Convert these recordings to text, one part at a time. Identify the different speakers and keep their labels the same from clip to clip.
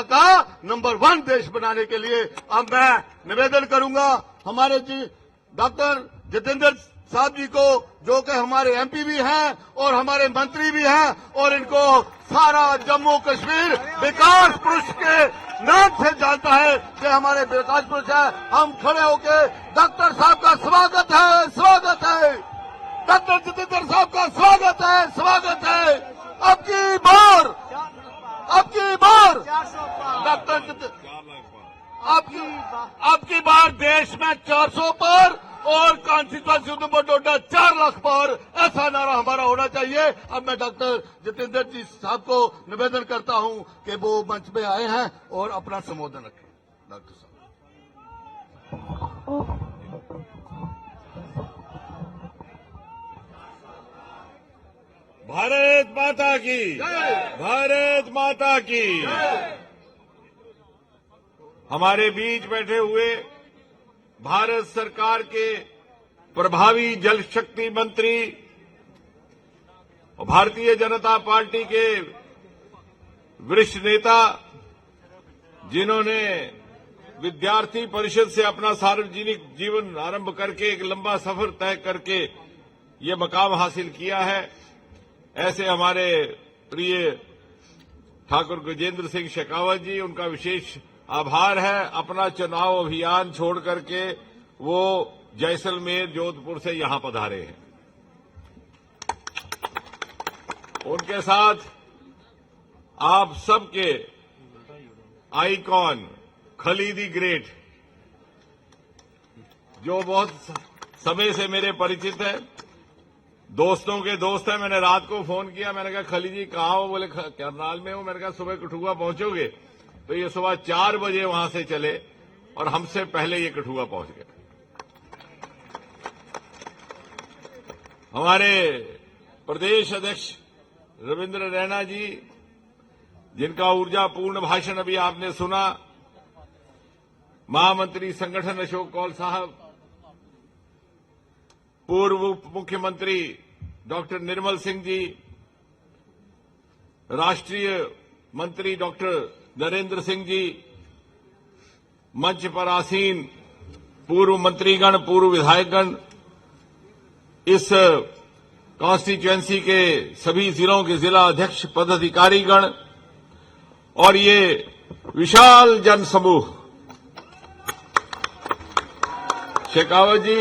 Speaker 1: Asia का number 1 देश बनाने के लिए अब मैं निवेदन करूंगा हमारे डॉक्टर जितेंद्र साहब जी को, जो कि हमारे एमपी भी हैं और हमारे मंत्री भी हैं, और इनको सारा जम्मू कश्मीर विकास पुरुष के नाम से जानता है कि हमारे विकास पुरुष है। हम खड़े होकर डॉक्टर साहब का स्वागत है, स्वागत है, डॉक्टर जितेंद्र साहब का स्वागत है, स्वागत है। अब की बार डॉक्टर अब की बार देश में 400 पर और कॉन्स्टिट्यूंसी उधमपुर डोडा 4 लाख पर, ऐसा नारा हमारा होना चाहिए। अब मैं डॉक्टर जितेंद्र जी साहब को निवेदन करता हूं कि वो मंच पे आए हैं और अपना संबोधन रखें। डॉक्टर साहब।
Speaker 2: भारत माता की, भारत माता की। हमारे बीच बैठे हुए भारत सरकार के प्रभावी जल शक्ति मंत्री और भारतीय जनता पार्टी के वरिष्ठ नेता, जिन्होंने विद्यार्थी परिषद से अपना सार्वजनिक जीवन आरंभ करके एक लंबा सफर तय करके ये मकाम हासिल किया है, ऐसे हमारे प्रिय ठाकुर गजेंद्र सिंह शेखावत जी, उनका विशेष आभार है। अपना चुनाव अभियान छोड़ करके वो जैसलमेर जोधपुर से यहां पधारे हैं। उनके साथ आप सबके आइकॉन खलीदी ग्रेट, जो बहुत समय से मेरे परिचित है, दोस्तों के दोस्त है। मैंने रात को फोन किया, मैंने कहा खली जी कहाँ हो? बोले करनाल में हूं। मैंने कहा सुबह कठुआ पहुंचोगे? तो ये सुबह 4 बजे वहां से चले और हमसे पहले ये कठुआ पहुंच गए। हमारे प्रदेश अध्यक्ष रविंद्र रैना जी, जिनका ऊर्जापूर्ण भाषण अभी आपने सुना, महामंत्री संगठन अशोक कौल साहब, पूर्व मुख्यमंत्री डॉक्टर निर्मल सिंह जी, राष्ट्रीय मंत्री डॉक्टर नरेंद्र सिंह जी, मंच पर आसीन पूर्व मंत्रीगण, पूर्व विधायकगण, इस कॉन्स्टिट्यूएंसी के सभी जिलों के जिला अध्यक्ष पदाधिकारीगण और ये विशाल जनसमूह। शेखावत जी,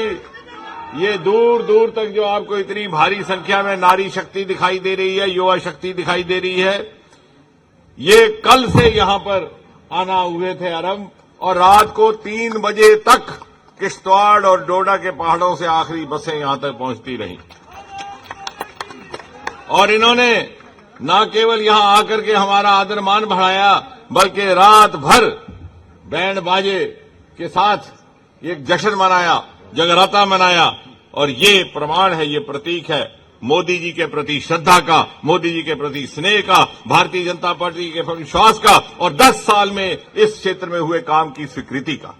Speaker 2: ये दूर दूर तक जो आपको इतनी भारी संख्या में नारी शक्ति दिखाई दे रही है, युवा शक्ति दिखाई दे रही है, ये कल से यहां पर आना हुए थे आरंभ, और रात को 3 बजे तक किश्तवाड़ और डोडा के पहाड़ों से आखिरी बसें यहां तक पहुंचती रहीं। और इन्होंने न केवल यहां आकर के हमारा आदर मान बढ़ाया, बल्कि रात भर बैंड बाजे के साथ एक जश्न मनाया, जगराता मनाया। और ये प्रमाण है, ये प्रतीक है मोदी जी के प्रति श्रद्धा का, मोदी जी के प्रति स्नेह का, भारतीय जनता पार्टी के विश्वास का और 10 साल में इस क्षेत्र में हुए काम की स्वीकृति का।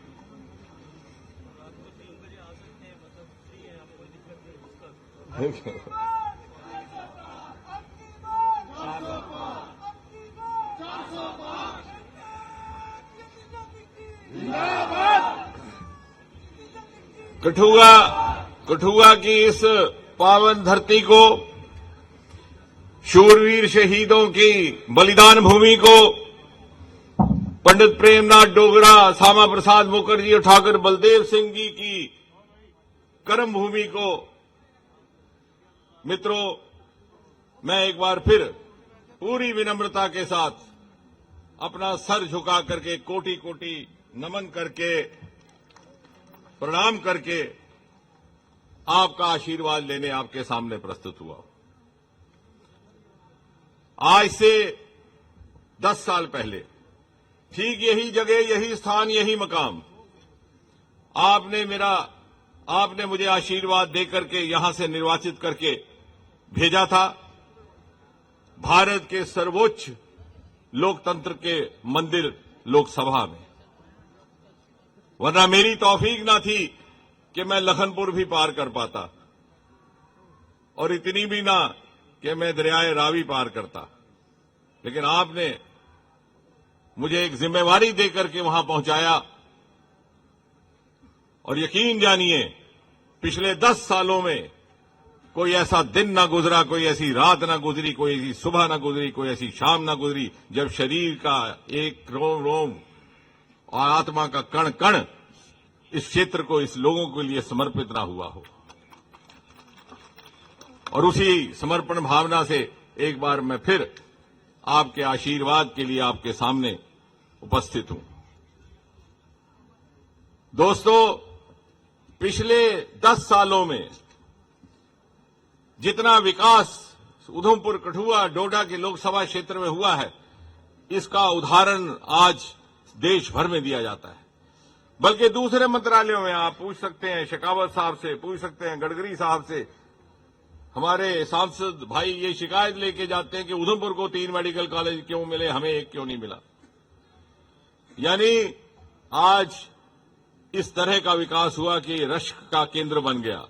Speaker 2: कठुआ की इस पावन धरती को, शूरवीर शहीदों की बलिदान भूमि को, पंडित प्रेमनाथ डोगरा, श्यामा प्रसाद मुखर्जी और ठाकुर बलदेव सिंह जी की कर्म भूमि को, मित्रों, मैं एक बार फिर पूरी विनम्रता के साथ अपना सर झुका करके, कोटि कोटि नमन करके, प्रणाम करके आपका आशीर्वाद लेने आपके सामने प्रस्तुत हुआ। आज से 10 साल पहले ठीक यही जगह, यही स्थान, यही मकाम आपने मुझे आशीर्वाद देकर के यहां से निर्वाचित करके भेजा था, भारत के सर्वोच्च लोकतंत्र के मंदिर लोकसभा में। वरना मेरी तौफीक ना थी कि मैं लखनपुर भी पार कर पाता, और इतनी भी ना कि मैं दरियाए रावी पार करता। लेकिन आपने मुझे एक जिम्मेवारी देकर के वहां पहुंचाया। और यकीन जानिए, पिछले 10 सालों में कोई ऐसा दिन ना गुजरा, कोई ऐसी रात ना गुजरी, कोई ऐसी सुबह ना गुजरी, कोई ऐसी शाम ना गुजरी जब शरीर का एक रोम रोम और आत्मा का कण कण इस क्षेत्र को, इस लोगों के लिए समर्पित ना हुआ हो। और उसी समर्पण भावना से एक बार मैं फिर आपके आशीर्वाद के लिए आपके सामने उपस्थित हूं। दोस्तों, पिछले 10 सालों में जितना विकास उधमपुर, कठुआ, डोडा के लोकसभा क्षेत्र में हुआ है, इसका उदाहरण आज देश भर में दिया जाता है। बल्कि दूसरे मंत्रालयों में आप पूछ सकते हैं, शेखावत साहब से पूछ सकते हैं, गडकरी साहब से। हमारे सांसद भाई ये शिकायत लेके जाते हैं कि उधमपुर को 3 मेडिकल कॉलेज क्यों मिले, हमें एक क्यों नहीं मिला। यानी आज इस तरह का विकास हुआ कि रश्क का केंद्र बन गया।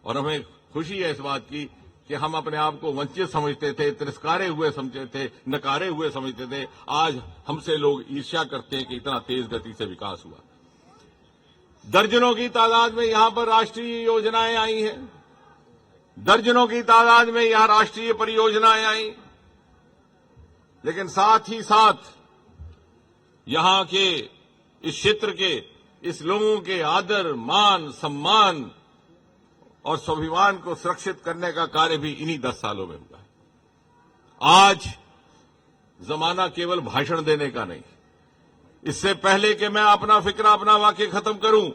Speaker 2: और हमें खुशी है इस बात की कि हम अपने आप को वंचित समझते थे, तिरस्कारे हुए समझते थे, नकारे हुए समझते थे। आज हमसे लोग ईर्ष्या करते हैं कि इतना तेज गति से विकास हुआ। दर्जनों की तादाद में यहां पर राष्ट्रीय योजनाएं आई हैं, दर्जनों की तादाद में यहां राष्ट्रीय परियोजनाएं आई। लेकिन साथ ही साथ यहां के, इस क्षेत्र के, इस लोगों के आदर, मान, सम्मान और स्वाभिमान को सुरक्षित करने का कार्य भी इन्हीं 10 सालों में हुआ है। आज जमाना केवल भाषण देने का नहीं। इससे पहले कि मैं अपना फिक्र, अपना वाक्य खत्म करूं,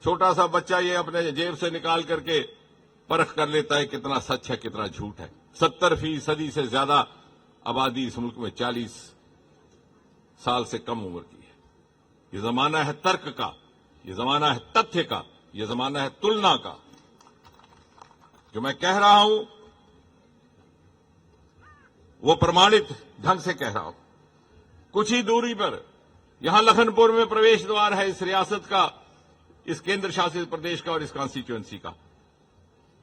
Speaker 2: छोटा सा बच्चा ये अपने जेब से निकाल करके परख कर लेता है कितना सच है, कितना झूठ है। 70% से ज्यादा आबादी इस मुल्क में 40 साल से कम उम्र की है। ये जमाना है तर्क का, ये जमाना है तथ्य का, ये जमाना है तुलना का। जो मैं कह रहा हूं वो प्रमाणित ढंग से कह रहा हूं। कुछ ही दूरी पर यहां लखनपुर में प्रवेश द्वार है इस रियासत का, इस केंद्र शासित प्रदेश का और इस कॉन्स्टिट्यूएंसी का।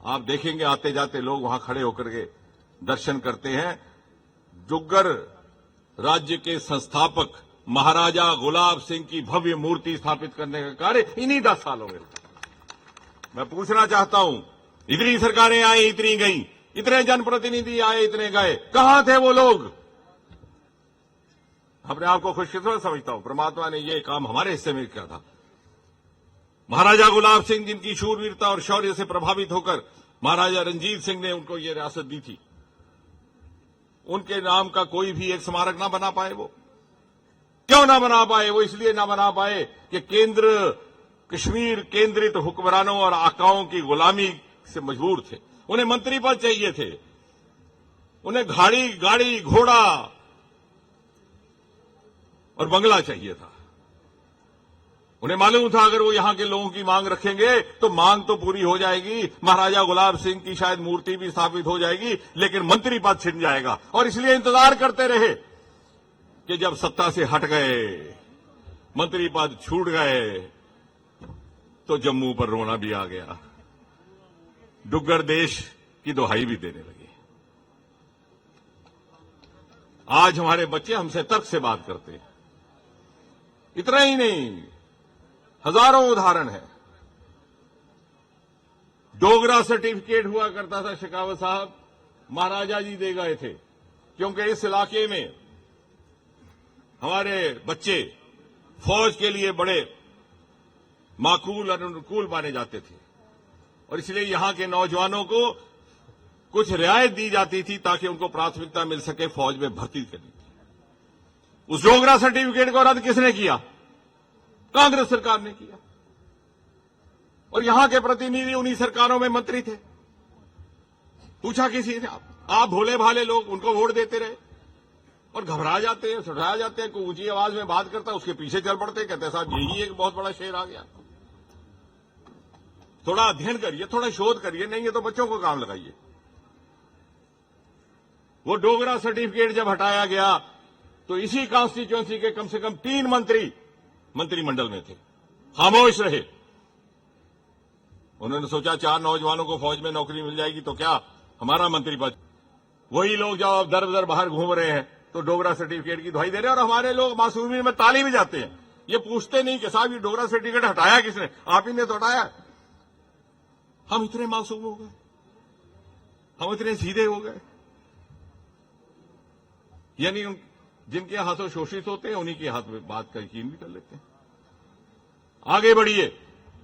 Speaker 2: आप देखेंगे आते जाते लोग वहां खड़े होकर के दर्शन करते हैं। डुग्गर राज्य के संस्थापक महाराजा गुलाब सिंह की भव्य मूर्ति स्थापित करने का कार्य इन्हीं 10 सालों में। मैं पूछना चाहता हूं, इतनी सरकारें आई, इतनी गईं, इतने जनप्रतिनिधि आए, इतने गए, कहां थे वो लोग? अपने आप को खुशकिस्मत समझता हूं, परमात्मा ने ये काम हमारे हिस्से में किया था। महाराजा गुलाब सिंह, जिनकी शूरवीरता और शौर्य से प्रभावित होकर महाराजा रंजीत सिंह ने उनको ये रियासत दी थी, उनके नाम का कोई भी एक स्मारक ना बना पाए। वो क्यों ना बना पाए? वो इसलिए ना बना पाए कि केंद्र कश्मीर केंद्रित हुक्मरानों और आकाओं की गुलामी से मजबूर थे। उन्हें मंत्री पद चाहिए थे, उन्हें गाड़ी, घोड़ा और बंगला चाहिए था। उन्हें मालूम था अगर वो यहां के लोगों की मांग रखेंगे तो मांग तो पूरी हो जाएगी, महाराजा गुलाब सिंह की शायद मूर्ति भी स्थापित हो जाएगी, लेकिन मंत्री पद छिन जाएगा। और इसलिए इंतजार करते रहे कि जब सत्ता से हट गए, मंत्री पद छूट गए, तो जम्मू पर रोना भी आ गया, डुग्गर देश की दोहाई भी देने लगे। आज हमारे बच्चे हमसे तर्क से बात करते हैं। इतना ही नहीं, हजारों उदाहरण है। डोगरा सर्टिफिकेट हुआ करता था, शेखावत साहब महाराजा जी दे गए थे, क्योंकि इस इलाके में हमारे बच्चे फौज के लिए बड़े माकूल और अनुकूल माने जाते थे। और इसलिए यहां के नौजवानों को कुछ रियायत दी जाती थी ताकि उनको प्राथमिकता मिल सके फौज में भर्ती करनी। उस डोगरा सर्टिफिकेट को रद्द किसने किया? कांग्रेस सरकार ने किया। और यहां के प्रतिनिधि उन्हीं सरकारों में मंत्री थे। पूछा किसी ने? आप भोले भाले लोग उनको वोट देते रहे और घबरा जाते हैं, सुझाया जाते हैं, कोई ऊंची आवाज में बात करता है उसके पीछे चल पड़ते, कहते साहब यही एक बहुत बड़ा शेर आ गया। थोड़ा अध्ययन करिए, थोड़ा शोध करिए, नहीं है तो बच्चों को काम लगाइए। वो डोगरा सर्टिफिकेट जब हटाया गया तो इसी कॉन्स्टिट्यूएंसी के कम से कम 3 मंत्री मंत्रिमंडल में थे, खामोश रहे। उन्होंने सोचा 4 नौजवानों को फौज में नौकरी मिल जाएगी तो क्या हमारा मंत्री पद। वही लोग जब दर बदर बाहर घूम रहे हैं तो डोगरा सर्टिफिकेट की दुहाई दे रहे हैं। और हमारे लोग मासूमी में ताली भी जाते हैं, ये पूछते नहीं कि साहब ये डोगरा सर्टिफिकेट हटाया किसने, आप ही ने तो हटाया। हम इतने मासूम हो गए, हम इतने सीधे हो गए, यानी जिनके हाथों शोषित होते हैं उन्हीं के हाथ में बात का यकीन भी कर लेते हैं। आगे बढ़िए,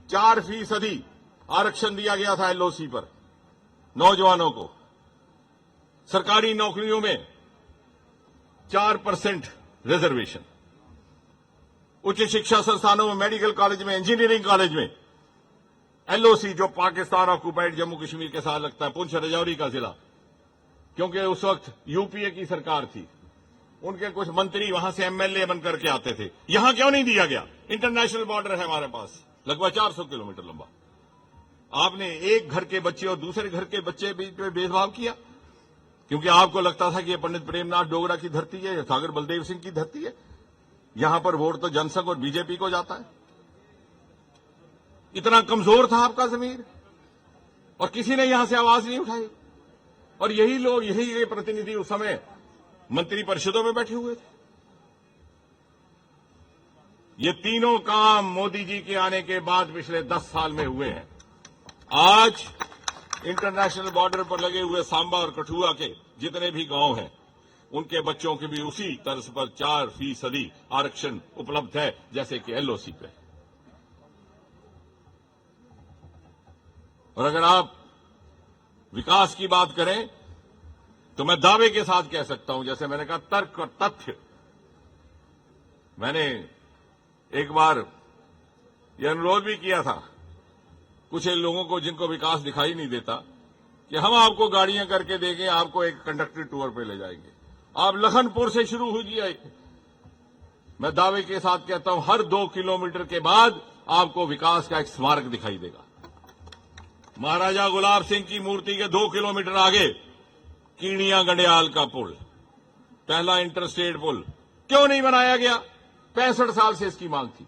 Speaker 2: 4% आरक्षण दिया गया था एलओसी पर नौजवानों को। सरकारी नौकरियों में 4% रिजर्वेशन, उच्च शिक्षा संस्थानों में, मेडिकल कॉलेज में, इंजीनियरिंग कॉलेज में एलओसी, जो पाकिस्तान ऑक्युपाइड जम्मू कश्मीर के साथ लगता है, पुंछ राजौरी का जिला, क्योंकि उस वक्त यूपीए की सरकार थी, उनके कुछ मंत्री वहां से एमएलए बनकर के आते थे। यहां क्यों नहीं दिया गया? इंटरनेशनल बॉर्डर है हमारे पास, लगभग 400 किलोमीटर लंबा। आपने एक घर के बच्चे और दूसरे घर के बच्चे बीच में भेदभाव किया, क्योंकि आपको लगता था कि ये पंडित प्रेमनाथ डोगरा की धरती है, सागर बलदेव सिंह की धरती है, यहां पर वोट तो जनसंघ और बीजेपी को जाता है। इतना कमजोर था आपका जमीर, और किसी ने यहां से आवाज नहीं उठाई। और यही लोग, यही प्रतिनिधि उस समय मंत्री परिषदों में बैठे हुए थे। ये तीनों काम मोदी जी के आने के बाद पिछले 10 साल में हुए हैं। आज इंटरनेशनल बॉर्डर पर लगे हुए सांबा और कठुआ के जितने भी गांव हैं, उनके बच्चों के भी उसी तर्ज पर 4% आरक्षण उपलब्ध है जैसे कि एलओसी पे। और अगर आप विकास की बात करें तो मैं दावे के साथ कह सकता हूं, जैसे मैंने कहा, तर्क और तथ्य। मैंने एक बार यह अनुरोध भी किया था कुछ लोगों को जिनको विकास दिखाई नहीं देता कि हम आपको गाड़ियां करके देंगे, आपको एक कंडक्टर टूर पे ले जाएंगे, आप लखनपुर से शुरू हो जाइए। मैं दावे के साथ कहता हूं, हर 2 किलोमीटर के बाद आपको विकास का एक स्मारक दिखाई देगा। महाराजा गुलाब सिंह की मूर्ति के 2 किलोमीटर आगे कीड़िया गंडियाल का पुल, पहला इंटरस्टेट पुल, क्यों नहीं बनाया गया? 65 साल से इसकी मांग थी,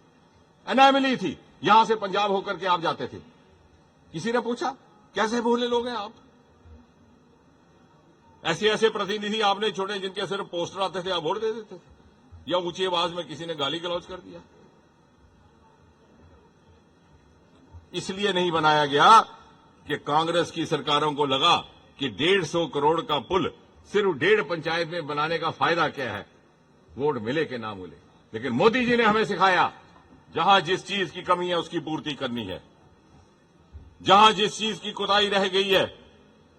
Speaker 2: एनामली थी। यहां से पंजाब होकर के आप जाते थे, किसी ने पूछा कैसे भोले लोग हैं आप? ऐसे ऐसे प्रतिनिधि आपने छोड़े जिनके सिर्फ पोस्टर आते थे, आप वोट दे देते थे, या ऊंची आवाज में किसी ने गाली गलौज कर दिया। इसलिए नहीं बनाया गया कि कांग्रेस की सरकारों को लगा कि 150 करोड़ का पुल सिर्फ 1.5 पंचायत में बनाने का फायदा क्या है, वोट मिले कि ना मिले। लेकिन मोदी जी ने हमें सिखाया, जहां जिस चीज की कमी है उसकी पूर्ति करनी है, जहां जिस चीज की कोताही रह गई है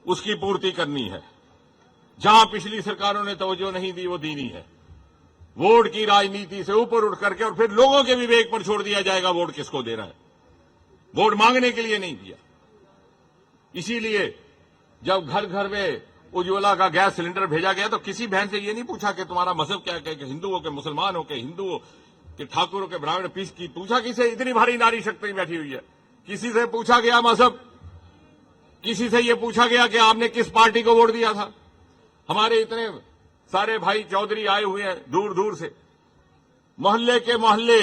Speaker 2: उसकी पूर्ति करनी है, जहां पिछली सरकारों ने तवज्जो नहीं दी वो दीनी है। वोट की राजनीति से ऊपर उठ करके और फिर लोगों के विवेक पर छोड़ दिया जाएगा वोट किसको देना है। वोट मांगने के लिए नहीं दिया। इसीलिए जब घर घर में उज्ज्वला का गैस सिलेंडर भेजा गया तो किसी बहन से ये नहीं पूछा कि तुम्हारा मजहब क्या है, कि हिंदू हो के मुसलमान हो के हिंदू हो कि ठाकुर हो के ब्राह्मण, पीस की पूछा किसे? इतनी भारी नारी शक्ति बैठी हुई है, किसी से पूछा गया मजहब? किसी से ये पूछा गया कि आपने किस पार्टी को वोट दिया था? हमारे इतने सारे भाई चौधरी आए हुए हैं दूर दूर से, मोहल्ले के मोहल्ले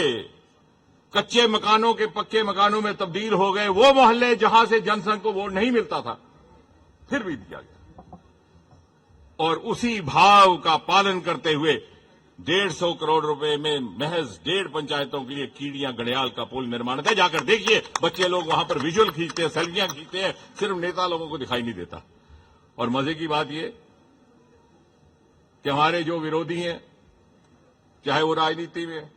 Speaker 2: कच्चे मकानों के पक्के मकानों में तब्दील हो गए, वो मोहल्ले जहां से जनसंघ को वोट नहीं मिलता था, फिर भी दिया गया। और उसी भाव का पालन करते हुए 150 करोड़ रुपए में महज 1.5 पंचायतों के लिए कीड़िया गंडियाल का पुल निर्माण है। जाकर देखिए, बच्चे लोग वहां पर विजुअल खींचते हैं, सेल्फियां खींचते हैं, सिर्फ नेता लोगों को दिखाई नहीं देता। और मजे की बात यह कि हमारे जो विरोधी हैं, चाहे वो राजनीति में,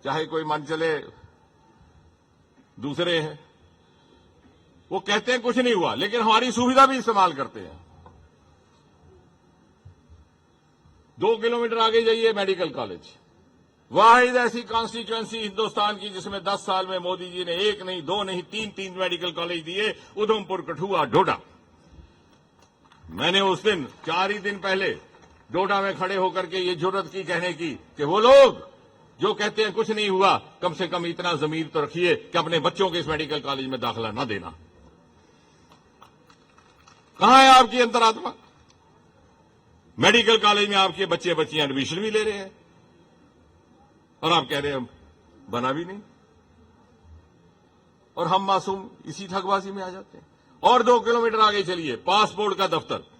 Speaker 2: चाहे कोई मन चले दूसरे हैं, वो कहते हैं कुछ नहीं हुआ, लेकिन हमारी सुविधा भी इस्तेमाल करते हैं। 2 किलोमीटर आगे जाइए, मेडिकल कॉलेज, वाहिद ऐसी कॉन्स्टिट्यूएंसी हिंदुस्तान की जिसमें 10 साल में मोदी जी ने 1 नहीं 2 नहीं 3 मेडिकल कॉलेज दिए, उधमपुर, कठुआ, डोडा। मैंने उस दिन 4 ही दिन पहले डोडा में खड़े होकर के ये जुर्रत की कहने की कि वो लोग जो कहते हैं कुछ नहीं हुआ, कम से कम इतना जमीर तो रखिए कि अपने बच्चों के इस मेडिकल कॉलेज में दाखिला न देना। कहां है आपकी अंतरात्मा? मेडिकल कॉलेज में आपके बच्चे बच्चियां एडमिशन भी ले रहे हैं और आप कह रहे हैं बना भी नहीं, और हम मासूम इसी ठगबाजी में आ जाते हैं। और 2 किलोमीटर आगे चलिए, पासपोर्ट का दफ्तर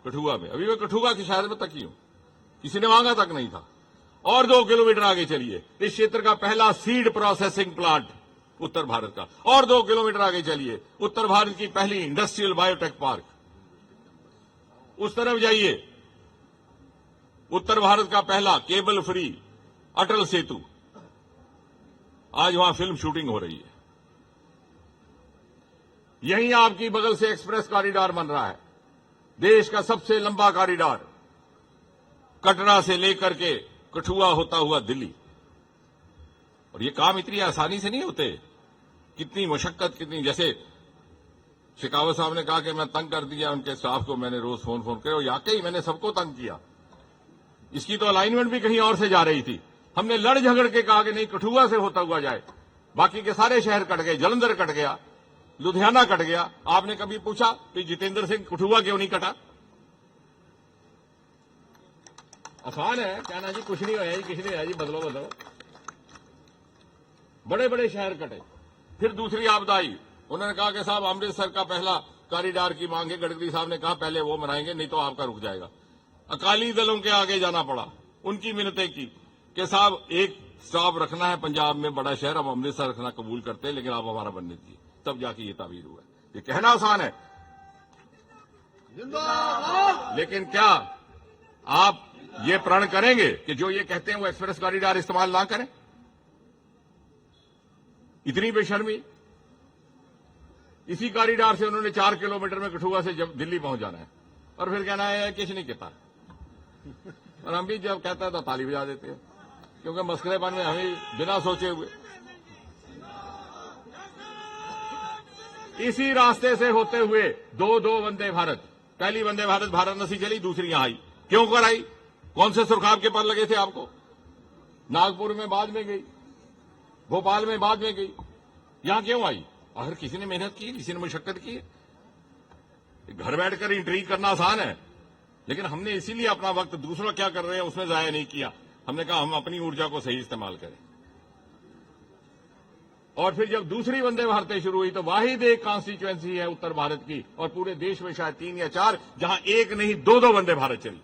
Speaker 2: कठुआ में। अभी मैं कठुआ के शहर में तक ही हूं, किसी ने मांगा तक नहीं था। और 2 किलोमीटर आगे चलिए, इस क्षेत्र का पहला सीड प्रोसेसिंग प्लांट उत्तर भारत का। और 2 किलोमीटर आगे चलिए, उत्तर भारत की पहली इंडस्ट्रियल बायोटेक पार्क। उस तरफ जाइए, उत्तर भारत का पहला केबल फ्री अटल सेतु। आज वहां फिल्म शूटिंग हो रही है। यहीं आपकी बगल से एक्सप्रेस कॉरिडोर बन रहा है, देश का सबसे लंबा कॉरिडोर, कटरा से लेकर के कठुआ होता हुआ दिल्ली। और ये काम इतनी आसानी से नहीं होते, कितनी मशक्कत, कितनी, जैसे शेखावत साहब ने कहा कि मैं तंग कर दिया उनके स्टाफ को, मैंने रोज फोन करे, और याकई मैंने सबको तंग किया। इसकी तो अलाइनमेंट भी कहीं और से जा रही थी। हमने लड़ झगड़ के कहा कि नहीं, कठुआ से होता हुआ जाए। बाकी के सारे शहर कट गए, जलंधर कट गया, लुधियाना कट गया। आपने कभी पूछा कि जितेंद्र सिंह कठुआ क्यों नहीं कटा? आसान है कहना जी कुछ नहीं होया जी, किसी ने होया जी, बदलो बदलो। बड़े बड़े शहर कटे। फिर दूसरी आपदा आई, उन्होंने कहा कि साहब अमृतसर का पहला कॉरिडोर की मांग है। गडकरी साहब ने कहा पहले वो बनाएंगे, नहीं तो आपका रुक जाएगा। अकाली दलों के आगे जाना पड़ा, उनकी मिन्नतें की कि साहब एक स्टॉप रखना है पंजाब में, बड़ा शहर, हम अमृतसर रखना कबूल करते हैं, लेकिन आप हमारा बनने दीजिए। तब जाके ये ताबीर हुआ। ये कहना आसान है, लेकिन क्या आप ये प्रण करेंगे कि जो ये कहते हैं वो एक्सप्रेस कॉरिडोर इस्तेमाल ना करें? इतनी बेशर्मी। इसी कॉरिडोर से उन्होंने 4 किलोमीटर में कठुआ से जब दिल्ली पहुंच जाना है, और फिर कहना है किसी नहीं कहता। और हम भी जब कहता है तो ताली बजा देते हैं, क्योंकि मस्करेपन में हमें बिना सोचे हुए। इसी रास्ते से होते हुए दो वंदे भारत, पहली वंदे भारत वाराणसी चली, दूसरी यहां आई। क्यों कर आई? कौन से सुरखाब के पर लगे थे आपको? नागपुर में बाद में गई, भोपाल में बाद में गई, यहां क्यों आई? आखिर किसी ने मेहनत की, किसी ने मशक्कत की है। घर बैठकर इंट्रीग करना आसान है, लेकिन हमने इसीलिए अपना वक्त दूसरा क्या कर रहे हैं उसमें जाया नहीं किया। हमने कहा हम अपनी ऊर्जा को सही इस्तेमाल करें। और फिर जब दूसरी वंदे भारत शुरू हुई तो वाहिद एक कॉन्स्टिट्यूएंसी है उत्तर भारत की, और पूरे देश में शायद 3 या 4, जहां एक नहीं 2 वंदे भारत चली।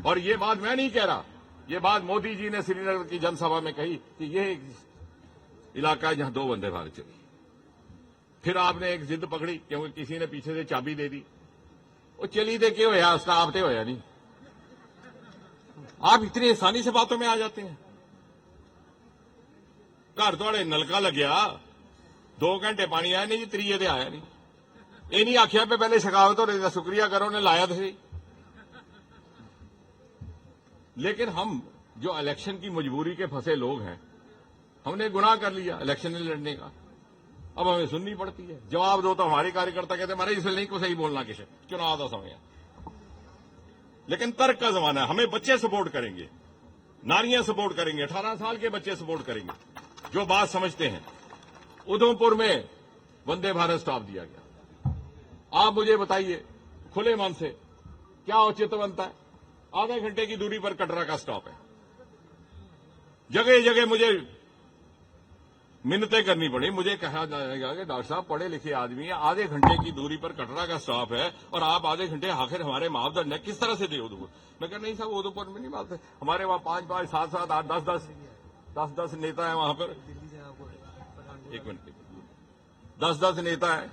Speaker 2: और ये बात मैं नहीं कह रहा, ये बात मोदी जी ने श्रीनगर की जनसभा में कही कि ये इलाका है जहां 2 वंदे भारत चली। फिर आपने एक जिद पकड़ी, क्योंकि किसी ने पीछे से चाबी दे दी, वो चली दे के होया, उसका आपते होया नहीं। आप इतनी आसानी से बातों में आ जाते हैं। घर थोड़े नलका लग्या, 2 घंटे पानी आया नहीं जी, त्रीए ते आया नहीं। ये नहीं आखिया पे पहले शिकावत हो शुक्रिया करो ने लाया थे। लेकिन हम जो इलेक्शन की मजबूरी के फंसे लोग हैं, हमने गुनाह कर लिया इलेक्शन में लड़ने का, अब हमें सुननी पड़ती है। जवाब दो तो हमारे कार्यकर्ता कहते हैं महाराज इसलिए नहीं को सही बोलना, किसे चुनाव का समय है। लेकिन तर्क का जमाना है, हमें बच्चे सपोर्ट करेंगे, नारियां सपोर्ट करेंगे, 18 साल के बच्चे सपोर्ट करेंगे जो बात समझते हैं। उधमपुर में वंदे भारत स्टॉप दिया गया। आप मुझे बताइए खुले मन से क्या औचित्य बनता है? आधे घंटे की दूरी पर कटरा का स्टॉप है। जगह जगह मुझे मिन्नतें करनी पड़ी, मुझे कहा जाएगा कि डॉक्टर साहब पढ़े लिखे आदमी है, आधे घंटे की दूरी पर कटरा का स्टॉप है और आप आधे घंटे आखिर हमारे मापदंड है, किस तरह से दे उधमपुर? मैं कह नहीं साहब उधमपुर में नहीं बात, हमारे वहां 5-5, 7-7, 8, 10-10 नेता है वहां पर। एक मिनट, 10-10 नेता है,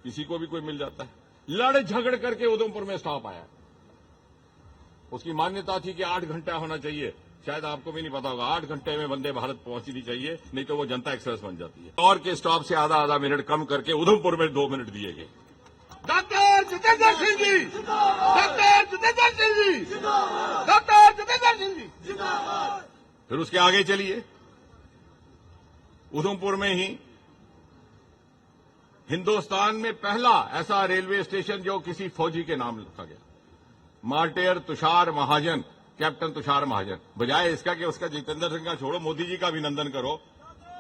Speaker 2: किसी को भी कोई मिल जाता है। लड़ झगड़ करके उधमपुर में स्टॉप आया। उसकी मान्यता थी कि 8 घंटा होना चाहिए, शायद आपको भी नहीं पता होगा, 8 घंटे में वंदे भारत पहुंचनी चाहिए, नहीं तो वो जनता एक्सप्रेस बन जाती है। और के स्टॉप से आधा मिनट कम करके उधमपुर में 2 मिनट दिए गए।
Speaker 1: Doctor Jitendra Singh ji, doctor Jitendra Singh ji, doctor Jitendra Singh ji.
Speaker 2: फिर उसके आगे चलिए, उधमपुर में ही हिंदुस्तान में पहला ऐसा रेलवे स्टेशन जो किसी फौजी के नाम लिखा गया, मार्टेयर तुषार महाजन, कैप्टन तुषार महाजन। बजाय इसका कि उसका जितेंद्र सिंह का छोड़ो, मोदी जी का अभिनंदन करो।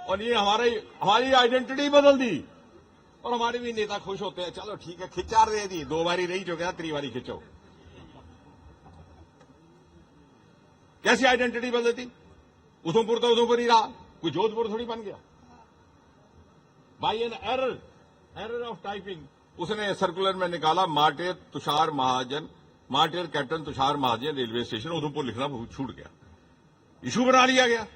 Speaker 2: और ये हमारी आइडेंटिटी बदल दी, और हमारे भी नेता खुश होते हैं, चलो ठीक है खिंचा रहे दी, 2 बारी रही चुके हैं, 3 बारी खिंचो। कैसी आइडेंटिटी बदलती? उधमपुर तो उधमपुर ही रहा, कोई जोधपुर थोड़ी बन गया। By an error of typing उसने सर्कुलर में निकाला मार्टियर कैप्टन तुषार महाजन रेलवे स्टेशन उधमपुर लिखना छूट गया, इशू बना लिया गया।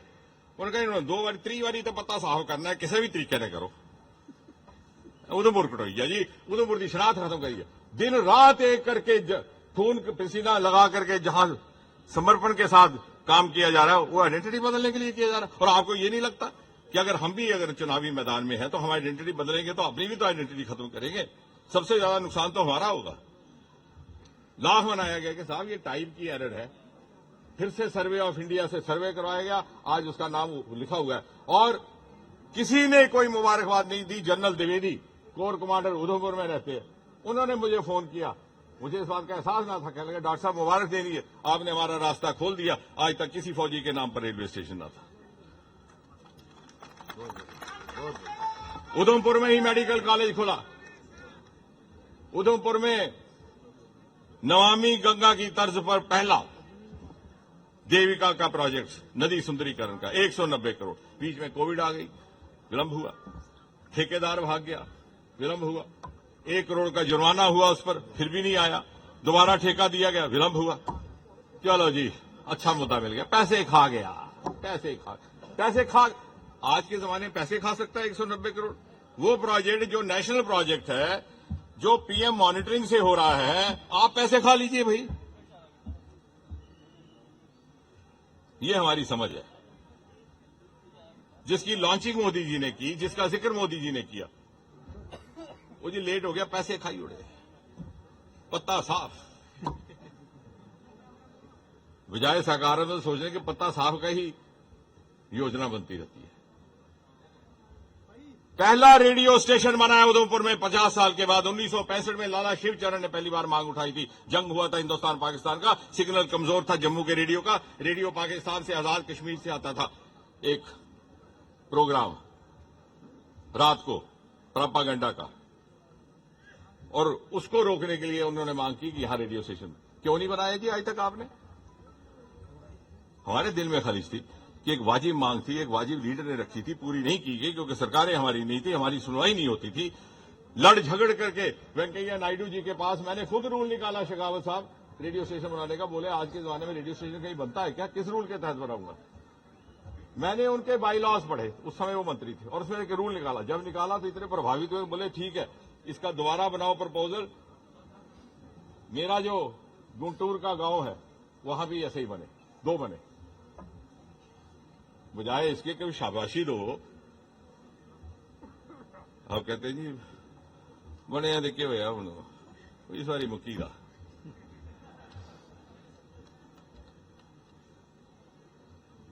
Speaker 2: उन्होंने कहा 2 बारी 3 बारी तो पता साफ करना है, किसी भी तरीके ने करो। उधमपुर कटोइया जी, उधमपुर की शनाख्त खत्म करिए। दिन रात एक करके खून पसीना लगा करके जहां समर्पण के साथ काम किया जा रहा है, वो आइडेंटिटी बदलने के लिए किया जा रहा है। और आपको ये नहीं लगता कि अगर हम भी चुनावी मैदान में हैं तो हम आइडेंटिटी बदलेंगे तो अपनी भी तो आइडेंटिटी खत्म करेंगे? सबसे ज्यादा नुकसान तो हमारा होगा। लाख मनाया गया कि साहब ये टाइप की एरर है, फिर से सर्वे ऑफ इंडिया से सर्वे करवाया गया, आज उसका नाम लिखा हुआ है। और किसी ने कोई मुबारकबाद नहीं दी। General Dwivedi core commander Udhampur में रहते हैं, उन्होंने मुझे फोन किया, मुझे इस बात का एहसास ना था। कहने लगे डॉक्टर साहब मुबारक देनी है, आपने हमारा रास्ता खोल दिया, आज तक किसी फौजी के नाम पर रेलवे स्टेशन ना था। उधमपुर में ही मेडिकल कॉलेज खुला, उधमपुर में नमामि गंगा की तर्ज पर पहला देविका का प्रोजेक्ट नदी सुंदरीकरण का 190 करोड़। बीच में कोविड आ गई, विलंब हुआ, ठेकेदार भाग गया, विलंब हुआ, 1 करोड़ का जुर्माना हुआ उस पर, फिर भी नहीं आया, दोबारा ठेका दिया गया, विलंब हुआ। चलो जी, अच्छा मुद्दा मिल गया, पैसे खा गया, पैसे खा। आज के जमाने में पैसे खा सकता है 190 करोड़? वो प्रोजेक्ट जो नेशनल प्रोजेक्ट है, जो पीएम मॉनिटरिंग से हो रहा है, आप पैसे खा लीजिए भाई। ये हमारी समझ है, जिसकी लॉन्चिंग मोदी जी ने की, जिसका जिक्र मोदी जी ने किया, वो जी लेट हो गया, पैसे खाई उड़े, पत्ता साफ। बजाय सकारात्मक सोचने के पत्ता साफ का ही योजना बनती रहती है। पहला रेडियो स्टेशन बना है उधमपुर में 50 साल के बाद। 1965 में लाला शिवचरण ने पहली बार मांग उठाई थी। जंग हुआ था हिंदुस्तान पाकिस्तान का, सिग्नल कमजोर था जम्मू के रेडियो का। रेडियो पाकिस्तान से आजाद कश्मीर से आता था एक प्रोग्राम रात को प्रोपागेंडा का, और उसको रोकने के लिए उन्होंने मांग की कि यहां रेडियो स्टेशन क्यों नहीं बनाया जी आज तक आपने? हमारे दिल में खलीज थी कि एक वाजिब मांग थी, एक वाजिब लीडर ने रखी थी, पूरी नहीं की गई क्योंकि सरकारें हमारी नहीं थी, हमारी सुनवाई नहीं होती थी। लड़ झगड़ करके वेंकैया नायडू जी के पास मैंने खुद रूल निकाला, शेखावत साहब, रेडियो स्टेशन बनाने का। बोले आज के जमाने में रेडियो स्टेशन कहीं बनता है क्या? किस रूल के तहत बनाऊंगा? मैंने उनके बाई लॉज पढ़े, उस समय वो मंत्री थे, और उसमें एक रूल निकाला। जब निकाला तो इतने प्रभावित हुए, बोले ठीक है इसका दोबारा बनाओ प्रपोजल, मेरा जो गुंटूर का गांव है वहां भी ऐसे ही बने, 2 बने। बजाय इसके कभी शाबाशी दो, आप कहते जी बने देखे हुए उन्होंने इस बारी मुक्कीगा।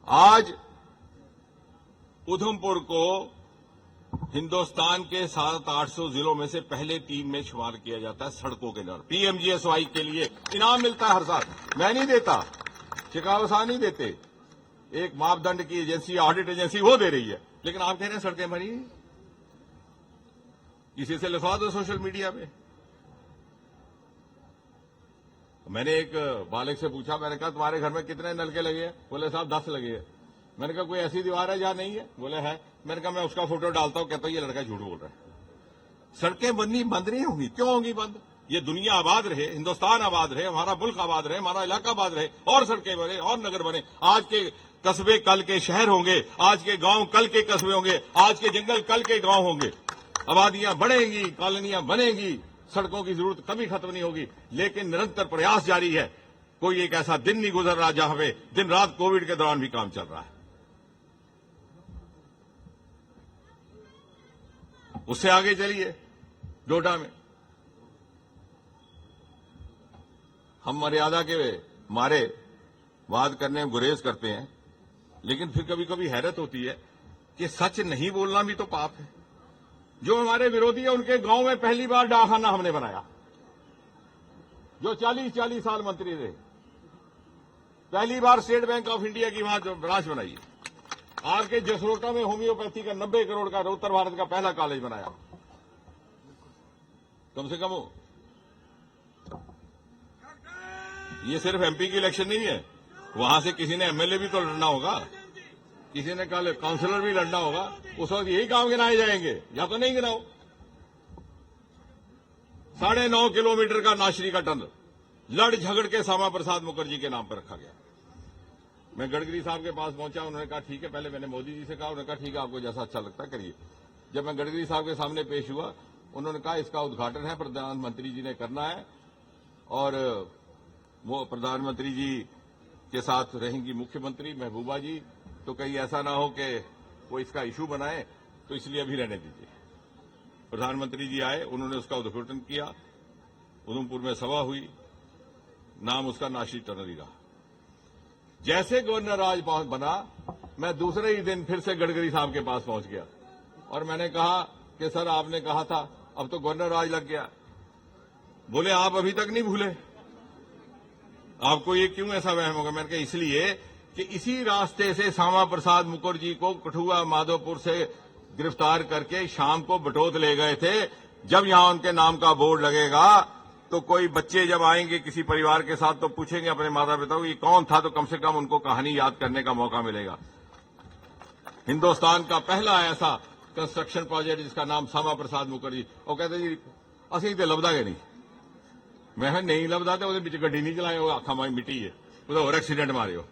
Speaker 2: आज उधमपुर को हिंदुस्तान के 700-800 जिलों में से पहले 3 में शुमार किया जाता है सड़कों के नाम। पीएमजीएसवाई के लिए इनाम मिलता है हर साल, मैं नहीं देता, शिकावसा नहीं देते, एक मापदंड की एजेंसी, ऑडिट एजेंसी वो दे रही है। लेकिन आप कह रहे हैं सड़कें बनी, किसी से लिखवा दो सोशल मीडिया पे। मैंने एक बालक से पूछा, मैंने कहा तुम्हारे घर में कितने नलके लगे हैं? बोले साहब 10 लगे हैं। मैंने कहा कोई ऐसी दीवार है जहां नहीं है? बोले है। मैंने कहा मैं उसका फोटो डालता हूं, कहता हूं ये लड़का झूठ बोल रहा है। सड़कें बंद नहीं होंगी, क्यों होंगी बंद? ये दुनिया आबाद रहे, हिंदुस्तान आबाद रहे, हमारा मुल्क आबाद रहे, हमारा इलाका आबाद रहे, और सड़कें बने और नगर बने। आज के कस्बे कल के शहर होंगे, आज के गांव कल के कस्बे होंगे, आज के जंगल कल के गांव होंगे। आबादियां बढ़ेंगी, कॉलोनियां बनेंगी, सड़कों की जरूरत कभी खत्म नहीं होगी। लेकिन निरंतर प्रयास जारी है। कोई एक ऐसा दिन नहीं गुजर रहा जहां पे दिन रात कोविड के दौरान भी काम चल रहा है। उससे आगे चलिए, डोडा में हम मर्यादा के मारे बात करने में गुरेज करते हैं, लेकिन फिर कभी कभी हैरत होती है कि सच नहीं बोलना भी तो पाप है। जो हमारे विरोधी है उनके गांव में पहली बार डाकखाना हमने बनाया, जो 40-40 साल मंत्री रहे, पहली बार स्टेट बैंक ऑफ इंडिया की वहां ब्रांच बनाई। आपके जसरोटा में होम्योपैथी का 90 करोड़ का उत्तर भारत का पहला कॉलेज बनाया, कम से कम हो। ये सिर्फ एमपी की इलेक्शन नहीं है, वहां से किसी ने एमएलए भी तो लड़ना होगा, किसी ने कल काउंसलर भी लड़ना होगा। उस वक्त यही काम गिनाए जाएंगे, या तो नहीं गिनाओ। 9.5 किलोमीटर का नाशरी का टनल लड़ झगड़ के श्यामा प्रसाद मुखर्जी के नाम पर रखा गया। मैं गडकरी साहब के पास पहुंचा, उन्होंने कहा ठीक है, पहले मैंने मोदी जी से कहा, उन्होंने कहा ठीक है, आपको जैसा अच्छा लगता है करिए। जब मैं गडकरी साहब के सामने पेश हुआ, उन्होंने कहा इसका उद्घाटन है प्रधानमंत्री जी ने करना है और वो प्रधानमंत्री जी के साथ रहेंगी मुख्यमंत्री महबूबा जी, तो कहीं ऐसा ना हो कि वो इसका इशू बनाए, तो इसलिए अभी रहने दीजिए। प्रधानमंत्री जी आए, उन्होंने उसका उद्घाटन किया, उधमपुर में सभा हुई, नाम उसका नाशरी टनल ही रहा। जैसे गवर्नर राज बना, मैं दूसरे ही दिन फिर से गडकरी साहब के पास पहुंच गया और मैंने कहा कि सर आपने कहा था अब तो गवर्नर राज लग गया। बोले आप अभी तक नहीं भूले, आपको ये क्यों ऐसा वहम होगा? मैंने कहा इसलिए कि इसी रास्ते से श्यामा प्रसाद मुखर्जी को कठुआ माधोपुर से गिरफ्तार करके शाम को बटोत ले गए थे। जब यहां उनके नाम का बोर्ड लगेगा तो कोई बच्चे जब आएंगे किसी परिवार के साथ तो पूछेंगे अपने माता पिता को ये कौन था, तो कम से कम उनको कहानी याद करने का मौका मिलेगा। हिंदुस्तान का पहला ऐसा कंस्ट्रक्शन प्रोजेक्ट जिसका नाम श्यामा प्रसाद मुखर्जी, और कहते जी असं तो लभदा गए नहीं। मैं नहीं लभदा तो बीच गड्डी नहीं चलाए, आखा माई मिट्टी है, और एक्सीडेंट मारे हो।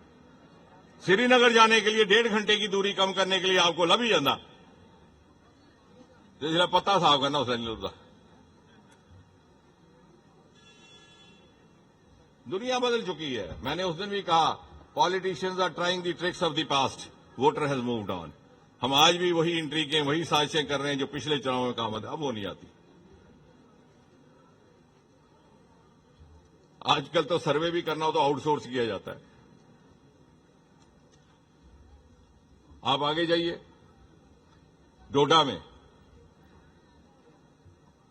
Speaker 2: श्रीनगर जाने के लिए 1.5 घंटे की दूरी कम करने के लिए आपको लभ ही जाता, तो इसलिए पता साफ करना उसने नहीं लभदा। दुनिया बदल चुकी है। मैंने उस दिन भी कहा politicians are trying the tricks of the past, voter has moved on. हम आज भी वही इंट्रीगें, वही साजिशें कर रहे हैं जो पिछले चुनाव में काम आते, अब वो नहीं आती। आजकल तो सर्वे भी करना हो तो आउटसोर्स किया जाता है। आप आगे जाइए, डोडा में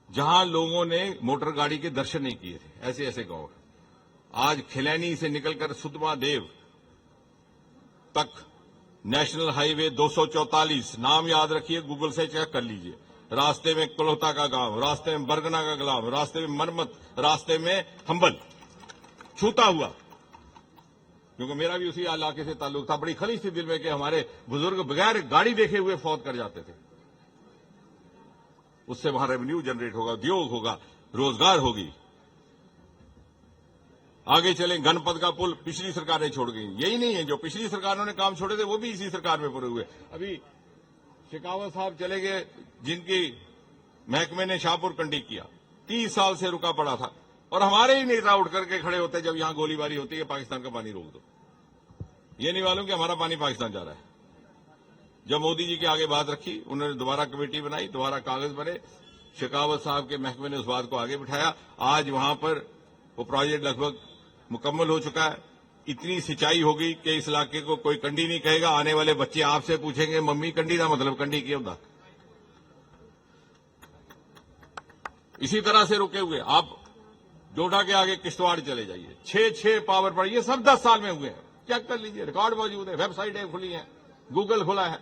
Speaker 2: जहां लोगों ने मोटर गाड़ी के दर्शन नहीं किए थे, ऐसे ऐसे गांव, आज खिलैनी से निकलकर सुदमा देव तक नेशनल हाईवे 244, नाम याद रखिए, गूगल से चेक कर लीजिए। रास्ते में कलोता का गांव, रास्ते में बरगना का गांव, रास्ते में मरमत, रास्ते में हंबल छूता हुआ, क्योंकि मेरा भी उसी इलाके से ताल्लुक था। बड़ी खलीस थी दिल में कि हमारे बुजुर्ग बगैर गाड़ी देखे हुए फौत कर जाते थे। उससे वहां रेवेन्यू जनरेट होगा, उद्योग होगा, रोजगार होगी। आगे चलें, गणपत का पुल पिछली सरकारें छोड़ गई। यही नहीं है, जो पिछली सरकारों ने काम छोड़े थे वो भी इसी सरकार में पूरे हुए। अभी शेखावत साहब चले गए, जिनकी महकमे ने शाहपुर कंडी किया, 30 साल से रुका पड़ा था, और हमारे ही नेता उठ करके खड़े होते जब यहां गोलीबारी होती है, पाकिस्तान का पानी रोक दो। ये नहीं मालूम कि हमारा पानी पाकिस्तान जा रहा है। जब मोदी जी के आगे बात रखी, उन्होंने दोबारा कमेटी बनाई, दोबारा कागज बने, शेखावत साहब के महकमे ने उस बात को आगे बिठाया। आज वहां पर वो प्रोजेक्ट लगभग मुकम्मल हो चुका है। इतनी सिंचाई होगी कि इस इलाके को कोई कंडी नहीं कहेगा। आने वाले बच्चे आपसे पूछेंगे मम्मी कंडी का मतलब कंडी क्यों होता। इसी तरह से रुके हुए आप डोडा के आगे किश्तवाड़ चले जाइए, 6 पावर पर, ये सब 10 साल में हुए हैं। चेक कर लीजिए, रिकॉर्ड मौजूद है, वेबसाइटें खुली हैं, गूगल खुला है।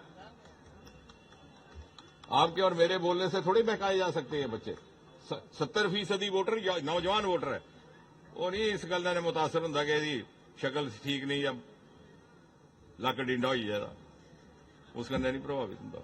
Speaker 2: आपके और मेरे बोलने से थोड़ी बहकाए जा सकते हैं बच्चे। 70% वोटर नौजवान वोटर है, और नहीं इस गल ने मुतासर होंगे कि यदि शक्ल ठीक नहीं या लक डिंडा हो जाएगा, उस गल नहीं प्रभावित होंगे।